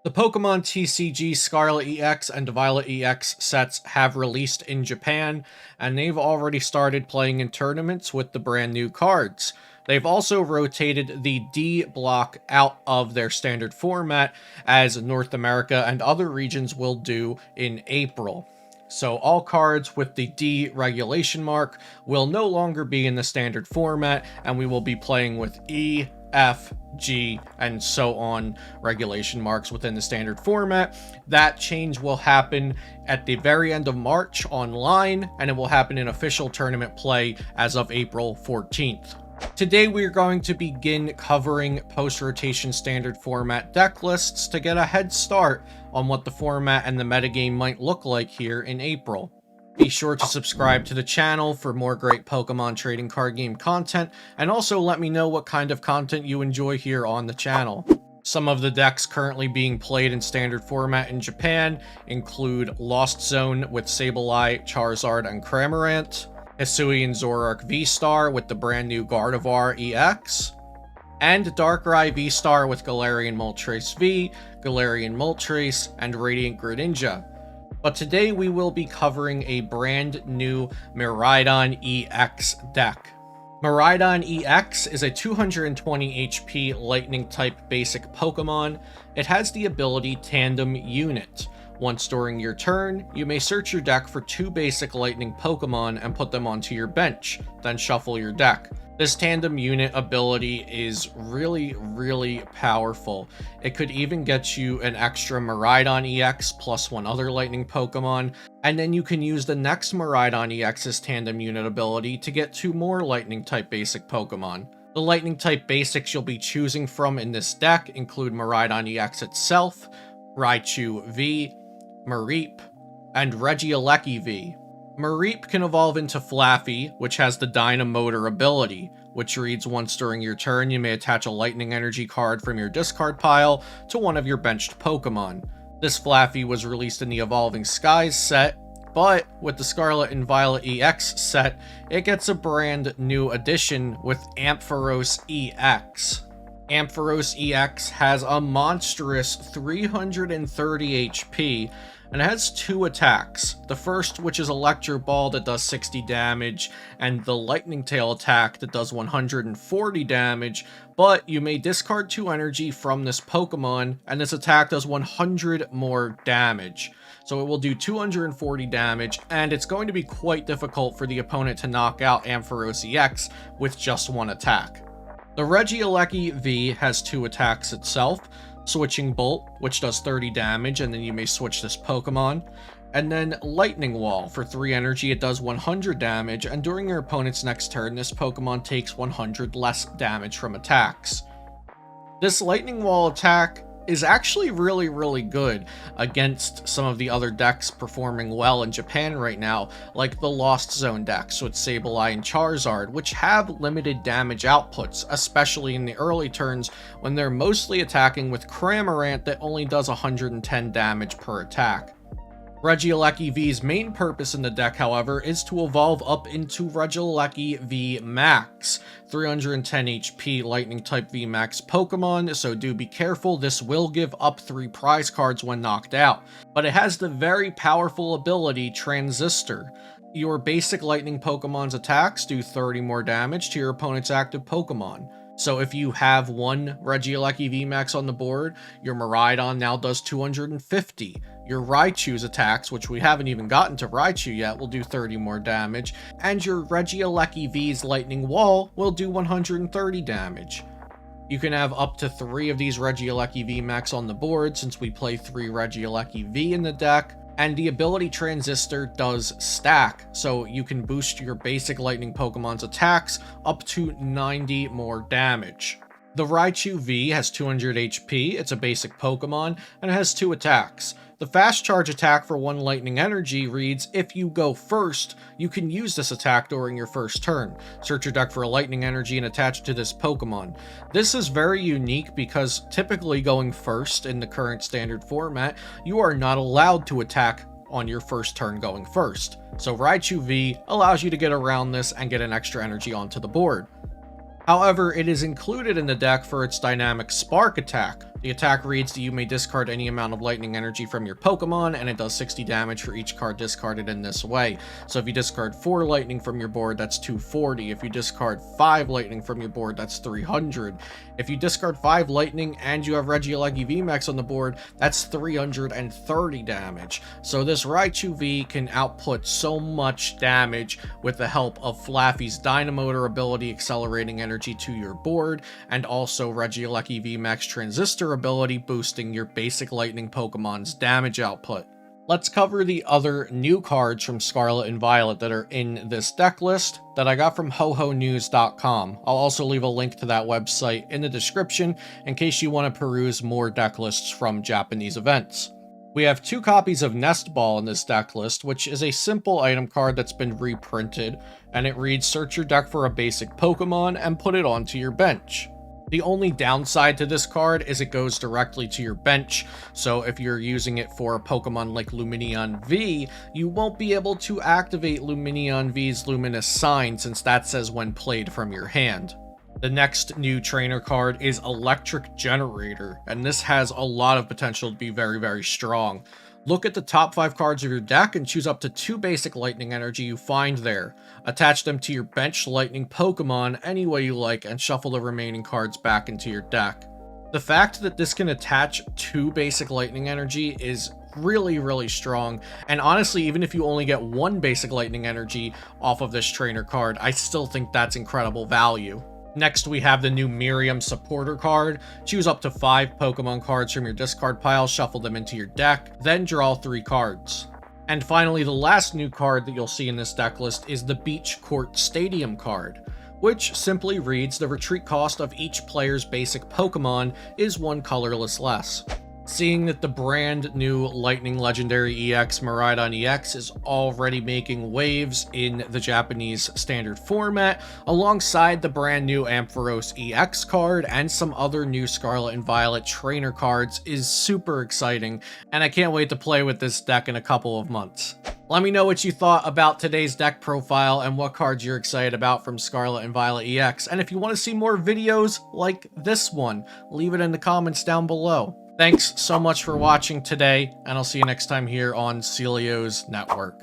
The Pokemon TCG Scarlet EX and Violet EX sets have released in Japan, and they've already started playing in tournaments with the brand new cards. They've also rotated the D block out of their standard format, as North America and other regions will do in April. So all cards with the D regulation mark will no longer be in the standard format, and we will be playing with E, F, G, and so on regulation marks within the standard format. That change will happen at the very end of March online, and it will happen in official tournament play as of April 14th. Today we're going to begin covering post-rotation standard format deck lists to get a head start on what the format and the metagame might look like here in April. Be sure to subscribe to the channel for more great Pokemon trading card game content, and also let me know what kind of content you enjoy here on the channel. Some of the decks currently being played in standard format in Japan include Lost Zone with Sableye, Charizard, and Cramorant, Hisuian Zoroark V-Star with the brand new Gardevoir EX, and Darkrai V-Star with Galarian Moltres V, Galarian Moltres, and Radiant Greninja. But today we will be covering a brand new Miraidon-ex deck. Miraidon-ex is a 220 HP Lightning type basic Pokemon. It has the ability Tandem Unit. Once during your turn, you may search your deck for 2 basic Lightning Pokemon and put them onto your bench, then shuffle your deck. This Tandem Unit ability is really powerful. It could even get you an extra Miraidon-ex plus 1 other Lightning Pokemon, and then you can use the next Miraidon-ex's Tandem Unit ability to get 2 more Lightning type basic Pokemon. The Lightning type basics you'll be choosing from in this deck include Miraidon-ex itself, Raichu V, Mareep, and Regieleki V. Mareep can evolve into Flaffy, which has the Dynamotor ability, which reads once during your turn you may attach a Lightning Energy card from your discard pile to one of your benched Pokemon. This Flaffy was released in the Evolving Skies set, but with the Scarlet and Violet EX set, it gets a brand new addition with Ampharos-ex. Ampharos-ex has a monstrous 330 HP, and it has 2 attacks. The first, which is Electro Ball that does 60 damage, and the Lightning Tail attack that does 140 damage, but you may discard 2 energy from this Pokemon, and this attack does 100 more damage. So it will do 240 damage, and it's going to be quite difficult for the opponent to knock out Ampharos-ex with just 1 attack. The Regieleki V has 2 attacks itself, Switching Bolt, which does 30 damage, and then you may switch this Pokemon, and then Lightning Wall. For 3 energy, it does 100 damage, and during your opponent's next turn, this Pokemon takes 100 less damage from attacks. This Lightning Wall attack is actually really good against some of the other decks performing well in Japan right now, like the Lost Zone decks with Sableye and Charizard, which have limited damage outputs, especially in the early turns when they're mostly attacking with Cramorant that only does 110 damage per attack. Regieleki V's main purpose in the deck, however, is to evolve up into Regieleki vmax, 310 HP Lightning type vmax Pokemon, so do be careful. This will give up 3 prize cards when knocked out, but it has the very powerful ability Transistor. Your basic Lightning Pokemon's attacks do 30 more damage to your opponent's active Pokemon. So if you have 1 Regieleki VMAX on the board, your Miraidon now does 250. Your Raichu's attacks, which we haven't even gotten to Raichu yet, will do 30 more damage, and your Regieleki V's Lightning Wall will do 130 damage. You can have up to 3 of these Regieleki VMAX on the board, since we play 3 Regieleki V in the deck. And the ability Transistor does stack, so you can boost your basic Lightning Pokemon's attacks up to 90 more damage. The Raichu V has 200 HP, it's a basic Pokemon, and it has 2 attacks. The fast charge attack for 1 Lightning Energy reads, if you go first, you can use this attack during your first turn. Search your deck for a Lightning Energy and attach it to this Pokemon. This is very unique because typically going first in the current standard format, you are not allowed to attack on your first turn going first. So Raichu V allows you to get around this and get an extra energy onto the board. However, it is included in the deck for its dynamic Spark attack, The attack reads that you may discard any amount of lightning energy from your Pokemon, and it does 60 damage for each card discarded in this way. So if you discard 4 lightning from your board, that's 240. If you discard 5 lightning from your board, that's 300. If you discard 5 lightning and you have regieleki vmax on the board, that's 330 damage. So this Raichu V can output so much damage with the help of Flaffy's Dynamotor ability accelerating energy to your board, and also regieleki vmax transistor ability boosting your basic lightning Pokemon's damage output. Let's cover the other new cards from Scarlet and Violet that are in this deck list that I got from hohonews.com. I'll also leave a link to that website in the description in case you want to peruse more deck lists from Japanese events. We have 2 copies of Nest Ball in this deck list, which is a simple item card that's been reprinted, and it reads, search your deck for a basic Pokemon and put it onto your bench. The only downside to this card is it goes directly to your bench, so if you're using it for a Pokemon like Lumineon V, you won't be able to activate Lumineon V's Luminous Sign since that says when played from your hand. The next new trainer card is Electric Generator, and this has a lot of potential to be very, very strong. Look at the top 5 cards of your deck and choose up to 2 basic lightning energy you find there. Attach them to your bench lightning Pokemon any way you like and shuffle the remaining cards back into your deck. The fact that this can attach 2 basic lightning energy is really, really strong, and honestly, even if you only get 1 basic lightning energy off of this trainer card, I still think that's incredible value. Next, we have the new Miriam Supporter card. Choose up to 5 Pokemon cards from your discard pile, shuffle them into your deck, then draw 3 cards. And finally, the last new card that you'll see in this deck list is the Beach Court Stadium card, which simply reads the retreat cost of each player's basic Pokemon is 1 colorless less. Seeing that the brand new Lightning Legendary EX Miraidon-ex is already making waves in the Japanese standard format, alongside the brand new Ampharos-ex card and some other new Scarlet and Violet trainer cards, is super exciting, and I can't wait to play with this deck in a couple of months. Let me know what you thought about today's deck profile and what cards you're excited about from Scarlet and Violet EX, and if you want to see more videos like this one, leave it in the comments down below. Thanks so much for watching today, and I'll see you next time here on Celio's Network.